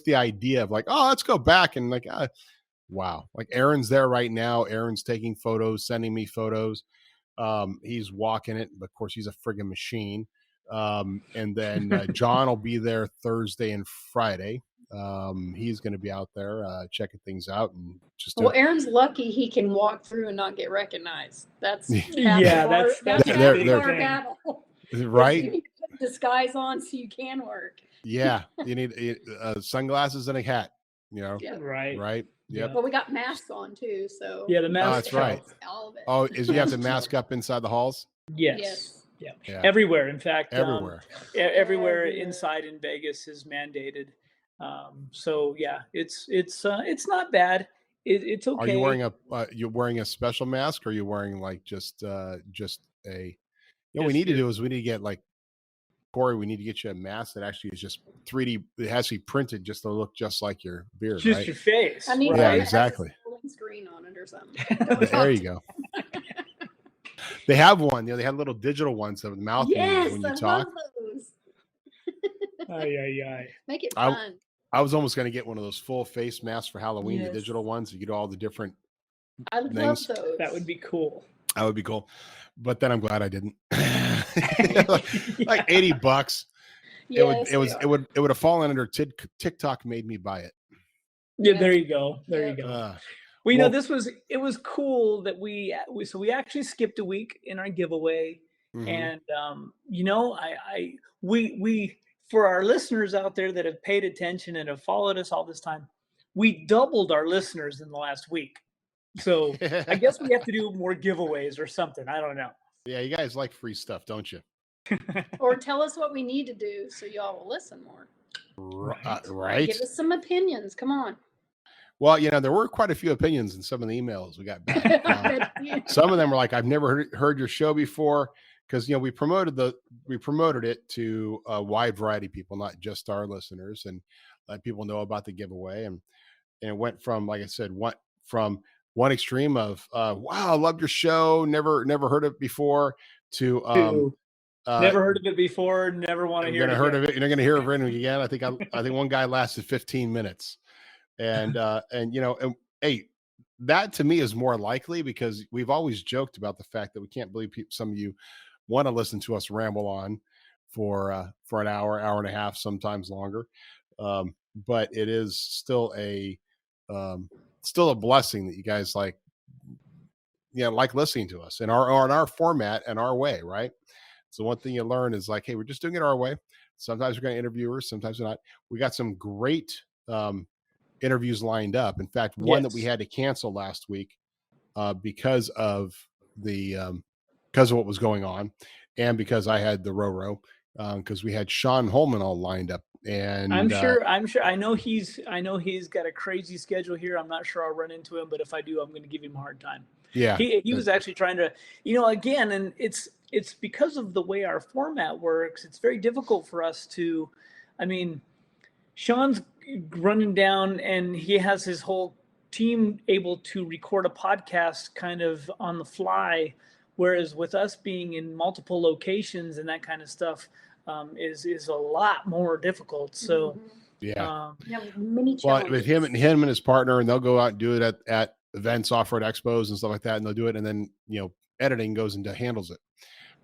the idea of like, oh, let's go back, and like, wow. Like Aaron's there right now. Aaron's taking photos, sending me photos. He's walking it, but of course he's a friggin' machine. And then John will be there Thursday and Friday. He's going to be out there checking things out, and just Aaron's lucky he can walk through and not get recognized. That's that's our battle, right? You need to put disguise on so you can work. Yeah, you need sunglasses and a hat. Right. Yep. Well, we got masks on too, so the mask. Oh, that's right. All of it. Oh, you have to mask up inside the halls? Yes. Yeah. Everywhere. In fact, everywhere inside in Vegas is mandated. So yeah, it's not bad. It's okay. Are you wearing a special mask, or are you wearing like just a? What we need to do is we need to get like Corey. We need to get you a mask that actually is just 3D. It has to be printed just to look just like your beard, just right? your face. I need exactly. Screen on it or something. There you go. They have one. They have little digital ones that with mouth moves when you talk. Love those. Make it fun. I was almost going to get one of those full face masks for Halloween, the digital ones. You get all the different things. Love those. That would be cool. That would be cool. But then I'm glad I didn't. Like $80. It would have fallen under TikTok made me buy it. Yeah, there you go. Well, it was cool that we actually skipped a week in our giveaway. And we for our listeners out there that have paid attention and have followed us all this time, we doubled our listeners in the last week. So I guess we have to do more giveaways or something. I don't know. Yeah, you guys like free stuff, don't you? Or tell us what we need to do so y'all will listen more. Right. Give us some opinions. Come on. Well, there were quite a few opinions in some of the emails we got back. Some of them were like, "I've never heard your show before," because we promoted it to a wide variety of people, not just our listeners, and let people know about the giveaway. And it went from, like I said, from one extreme of wow, I loved your show, never heard it before, to never heard of it before, never want to hear it. Heard of it. You're not going to hear of it again. I think one guy lasted 15 minutes. And hey, that to me is more likely, because we've always joked about the fact that we can't believe some of you want to listen to us ramble on for an hour and a half, sometimes longer. But it is still a blessing that you guys like listening to us in our format and our way, right? So one thing you learn is like, hey, we're just doing it our way. Sometimes we're going to interview, sometimes we're not. We got some great interviews lined up. In fact, one that we had to cancel last week because of what was going on, and because I had the RoRo, because we had Sean Holman all lined up. And I'm sure. I know he's got a crazy schedule here. I'm not sure I'll run into him, but if I do, I'm going to give him a hard time. Yeah, he was actually trying to, again, and it's because of the way our format works. It's very difficult for us to, Sean's running down and he has his whole team able to record a podcast kind of on the fly, whereas with us being in multiple locations and that kind of stuff is a lot more difficult. So many challenges. Well, with him and his partner, and they'll go out and do it at events, off-road expos and stuff like that, and they'll do it, and then editing goes into handles it,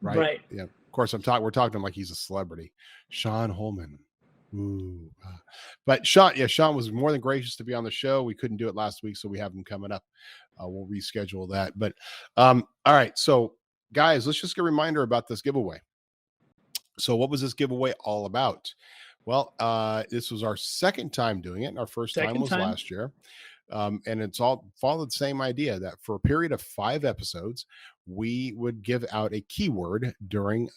right? Yeah. Of course, we're talking to him like he's a celebrity, Sean Holman. Ooh. But Sean was more than gracious to be on the show. We couldn't do it last week, so we have him coming up. We'll reschedule that. But all right, so guys, let's just get a reminder about this giveaway. So what was this giveaway all about? Well, this was our second time doing it, and our first time was last year. And it's all followed the same idea that for a period of 5 episodes, we would give out a keyword during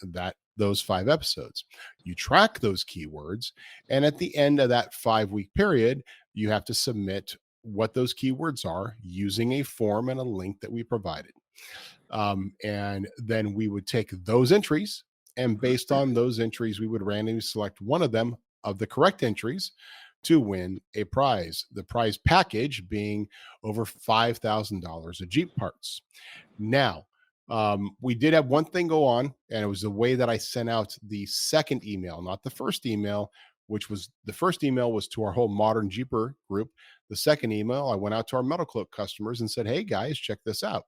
those 5 episodes. You track those keywords, and at the end of that 5-week period, you have to submit what those keywords are using a form and a link that we provided. And then we would take those entries, and based on those entries, we would randomly select one of them of the correct entries to win a prize. The prize package being over $5,000 of Jeep parts. Now, we did have one thing go on, and it was the way that I sent out the second email, not the first email, which was the first email was to our whole Modern Jeeper group. The second email, I went out to our MetalCloak customers and said, hey guys, check this out.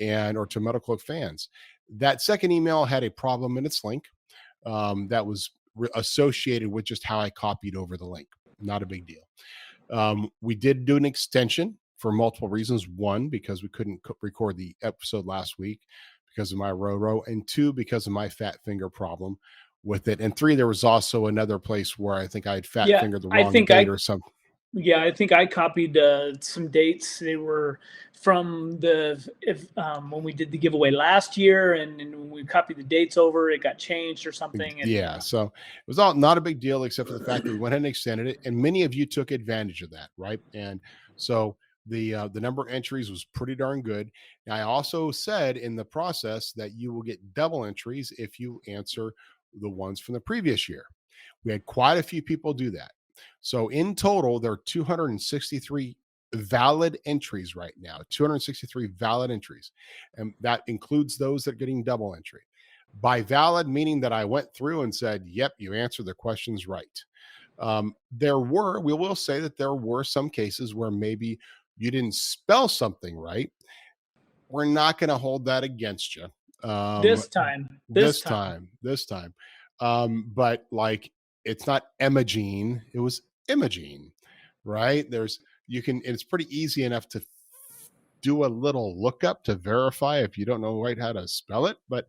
Or to MetalCloak fans. That second email had a problem in its link that was associated with just how I copied over the link. Not a big deal. We did do an extension for multiple reasons. 1, because we couldn't record the episode last week because of my RoRo, and 2, because of my fat finger problem with it, and 3, there was also another place where I think I had fat fingered the wrong date or something. Yeah, I think I copied some dates. They were from when we did the giveaway last year, and when we copied the dates over, it got changed or something. And, so it was all not a big deal, except for the fact that we went ahead and extended it, and many of you took advantage of that, right? And so the number of entries was pretty darn good. Now, I also said in the process that you will get double entries if you answer the ones from the previous year. We had quite a few people do that. So in total, there are 263 valid entries right now, 263 valid entries. And that includes those that are getting double entry. By valid, meaning that I went through and said, yep, you answered the questions right. We will say that there were some cases where maybe you didn't spell something right. We're not going to hold that against you. This time. But like, it's not Imogene, it was Imogene, right? It's pretty easy enough to do a little lookup to verify if you don't know how to spell it. But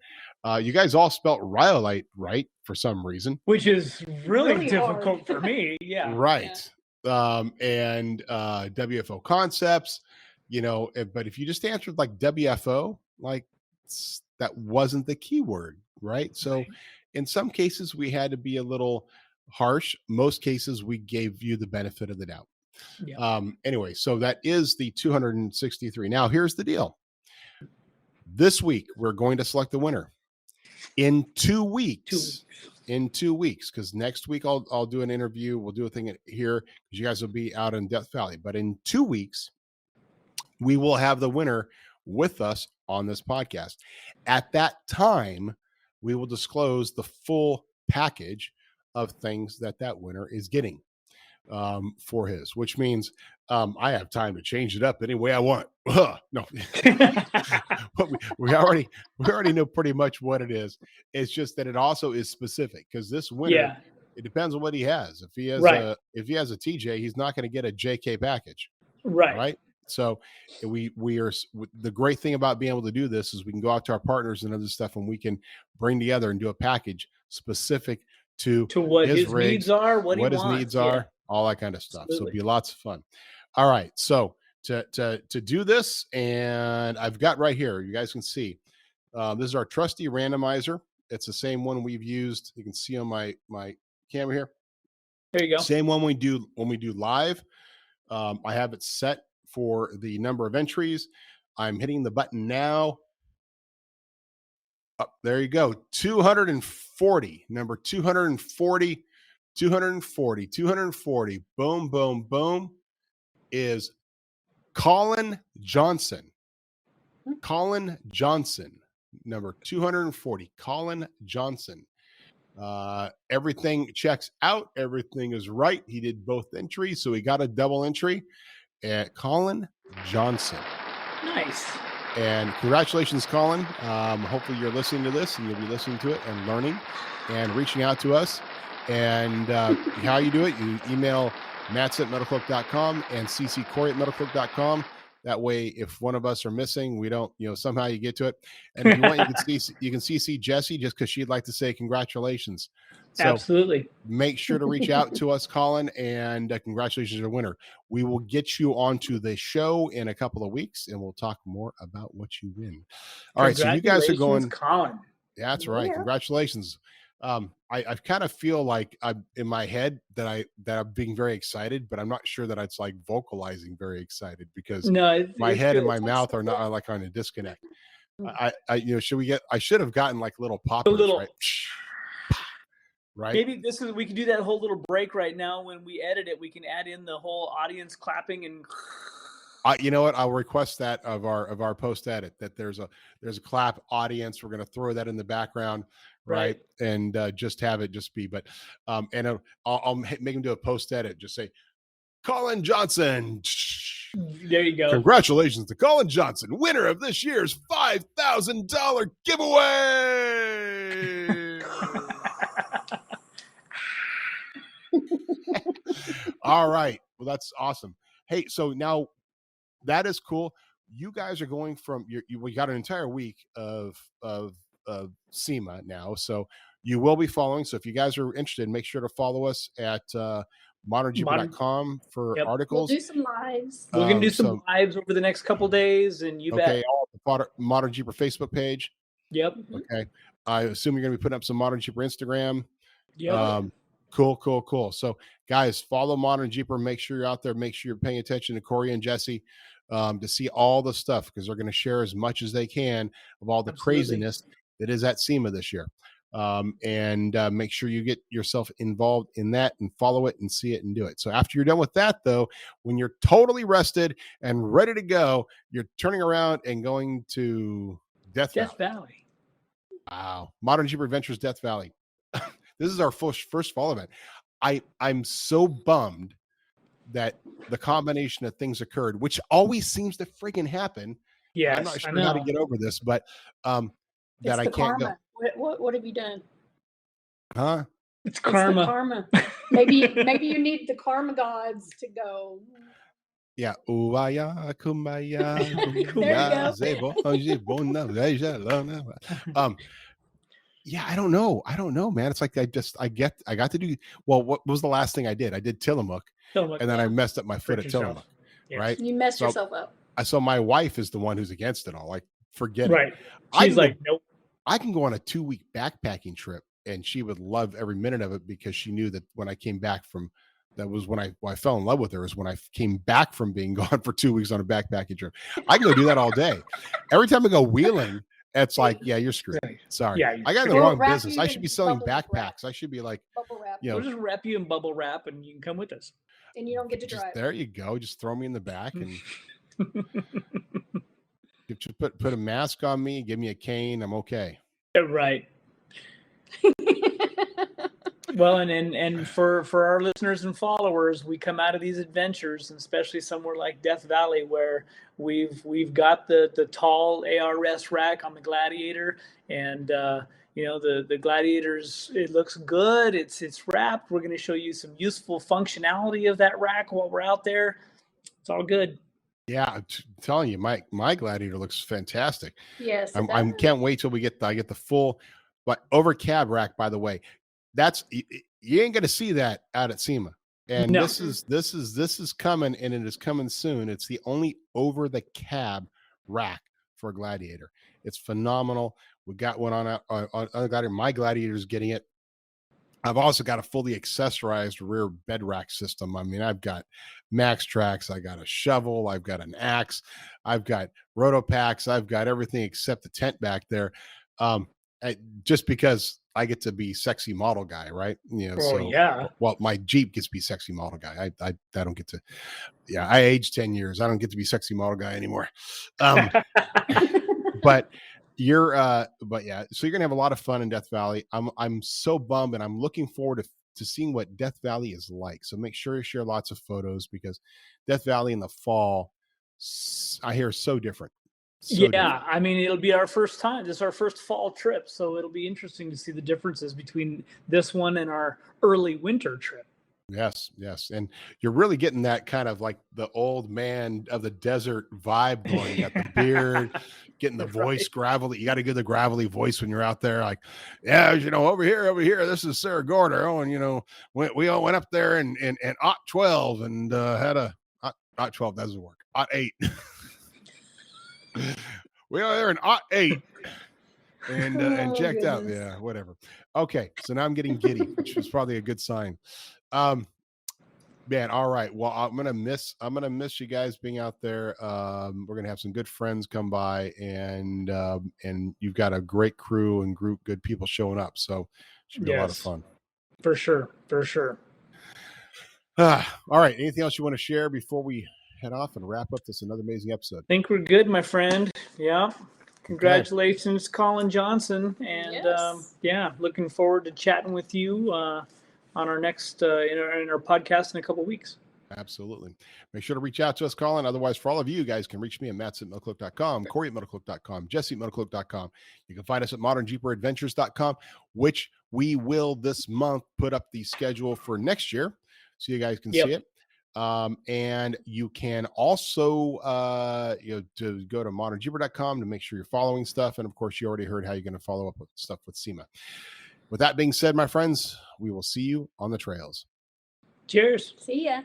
you guys all spelt rhyolite right for some reason, which is really difficult for me. Yeah. Right. Yeah. And WFO concepts, but if you just answered like WFO, like that wasn't the keyword, right? So in some cases we had to be a little harsh. Most cases we gave you the benefit of the doubt. Yeah. Anyway, so that is the 263. Now here's the deal. This week we're going to select the winner. In 2 weeks. In 2 weeks, because next week I'll do an interview. We'll do a thing here because you guys will be out in Death Valley. But in 2 weeks, we will have the winner with us on this podcast. At that time, we will disclose the full package of things that winner is getting. for his, which means I have time to change it up any way I want. No, but we already know pretty much what it is. It's just that it also is specific because this winter, it depends on what he has. If he has if he has a TJ, he's not going to get a JK package. Right. So we are, the great thing about being able to do this is we can go out to our partners and other stuff, and we can bring together and do a package specific to what his rigs, needs are, what his needs are, all that kind of stuff. Absolutely. So it'll be lots of fun. All right. So to do this, and I've got right here, you guys can see, this is our trusty randomizer. It's the same one we've used. You can see on my camera here. There you go. Same one when we do live. I have it set for the number of entries. I'm hitting the button now. Oh, there you go. 240, number 240, 240, 240. Boom, boom, boom. Is Colin Johnson. Colin Johnson, number 240. Colin Johnson. Everything checks out. Everything is right. He did both entries, so he got a double entry. Colin Johnson. Nice. And congratulations, Colin. Hopefully you're listening to this and you'll be listening to it and learning and reaching out to us. And how you do it, you email Matson at MetalCloak.com and CC Corey at MetalCloak.com. That way, if one of us are missing, we don't, somehow you get to it. And if you want, you can CC Jessy just because she'd like to say congratulations. So absolutely. Make sure to reach out to us, Colin, and congratulations, your winner. We will get you onto the show in a couple of weeks, and we'll talk more about what you win. All right, so you guys are going. Colin. Yeah, that's right. Congratulations. I kind of feel like I'm in my head that I'm being very excited, but I'm not sure that it's like vocalizing very excited because my head and my mouth are not like on a disconnect. I should have gotten like little poppers, right? Right. Maybe we can do that whole little break right now. When we edit it, we can add in the whole audience clapping and. You know what? I'll request that of our post edit that there's a clap audience. We're going to throw that in the background, right? And just have it just be. But and I'll make him do a post edit. Just say, Colin Johnson. There you go. Congratulations to Colin Johnson, winner of this year's $5,000 giveaway. All right. Well, that's awesome. Hey, so now that is cool. You guys are going from we got an entire week of SEMA now. So you will be following. So if you guys are interested, make sure to follow us at ModernJeeper.com for articles. We'll do some lives. We're going to do some lives over the next couple days. And you bet. The Modern Jeeper Facebook page. Yep. Okay. I assume you're going to be putting up some Modern Jeeper Instagram. Yep. Cool. So guys, follow Modern Jeeper. Make sure you're out there. Make sure you're paying attention to Corey and Jessy to see all the stuff because they're going to share as much as they can of all the craziness that is at SEMA this year. And make sure you get yourself involved in that and follow it and see it and do it. So after you're done with that, though, when you're totally rested and ready to go, you're turning around and going to Death Valley. Wow. Modern Jeeper Adventures Death Valley. This is our first fall event. I'm so bummed that the combination of things occurred, which always seems to freaking happen. Yeah, I'm not sure how to get over this, but that I can't karma. What have you done? Huh? It's karma. The karma. Maybe you need the karma gods to go. Yeah. Kumbaya, kumbaya. There you go. Yeah, I don't know, man. It's like I got to do. Well, what was the last thing I did? I did Tillamook, and then I messed up my foot at Tillamook. Yes. Right? You messed yourself up. So my wife is the one who's against it all. Like, forget it. She's like, nope. I can go on a 2-week backpacking trip, and she would love every minute of it because she knew that when I came back from. That was when I fell in love with her. Is when I came back from being gone for 2 weeks on a backpacking trip. I can go do that all day. Every time I go wheeling. It's like, yeah, you're screwed. Sorry. Yeah, I got in the wrong business. I should be selling backpacks. I should be like, we'll just wrap you in bubble wrap and you can come with us. And you don't get to drive. There you go. Just throw me in the back and just put a mask on me, give me a cane. I'm okay. Right. Well, and for our listeners and followers, we come out of these adventures, and especially somewhere like Death Valley, where we've got the tall ARS rack on the Gladiator, and the Gladiator's, it looks good. It's wrapped. We're going to show you some useful functionality of that rack while we're out there. It's all good. Yeah, I'm telling you, my Gladiator looks fantastic. Yes, I can't wait till I get the full, but over cab rack. By the way, that's you ain't gonna see that out at SEMA, and No. this is coming, and it is coming soon. It's the only over the cab rack for a Gladiator. It's phenomenal. We got one on Gladiator. My Gladiator's getting it. I've also got a fully accessorized rear bed rack system. I mean, I've got max tracks, I got a shovel, I've got an axe, I've got roto packs, I've got everything except the tent back there. Just because I get to be sexy model guy, right? Well, my Jeep gets to be sexy model guy. I don't get to. Yeah, I aged 10 years. I don't get to be sexy model guy anymore. But yeah, so you're gonna have a lot of fun in Death Valley. I'm so bummed, and I'm looking forward to seeing what Death Valley is like. So make sure you share lots of photos, because Death Valley in the fall, I hear, is so different. Different. I mean, it'll be our first time. This is our first fall trip, so it'll be interesting to see the differences between this one and our early winter trip. Yes. And you're really getting that kind of like the old man of the desert vibe going. You got the beard, getting the voice gravelly. You got to get the gravelly voice when you're out there. Like, yeah, over here, this is Sarah Gorder. Oh, and we all went up there and OT 12 and had a OT 12 doesn't work. OT 8. We were there in OT 8 and checked out. Yeah, whatever. Okay, so now I'm getting giddy, which is probably a good sign. Man, all right. Well, I'm gonna miss you guys being out there. We're gonna have some good friends come by, and you've got a great crew and good people showing up, so it should be a lot of fun. For sure. All right. Anything else you want to share before we head off and wrap up this another amazing episode? I think we're good, my friend. Yeah. Congratulations, Colin Johnson, and looking forward to chatting with you on our next in our podcast in a couple of weeks. Absolutely. Make sure to reach out to us, Colin. Otherwise, for all of you guys can reach me at Matson at MetalCloak.com, Corey at MetalCloak.com, Jessy at MetalCloak.com. You can find us at ModernJeeperAdventures.com, which we will this month put up the schedule for next year, so you guys can see it. And you can also to go to ModernJeeper.com to make sure you're following stuff. And of course, you already heard how you're going to follow up with stuff with SEMA. With that being said, my friends, we will see you on the trails. Cheers. See ya.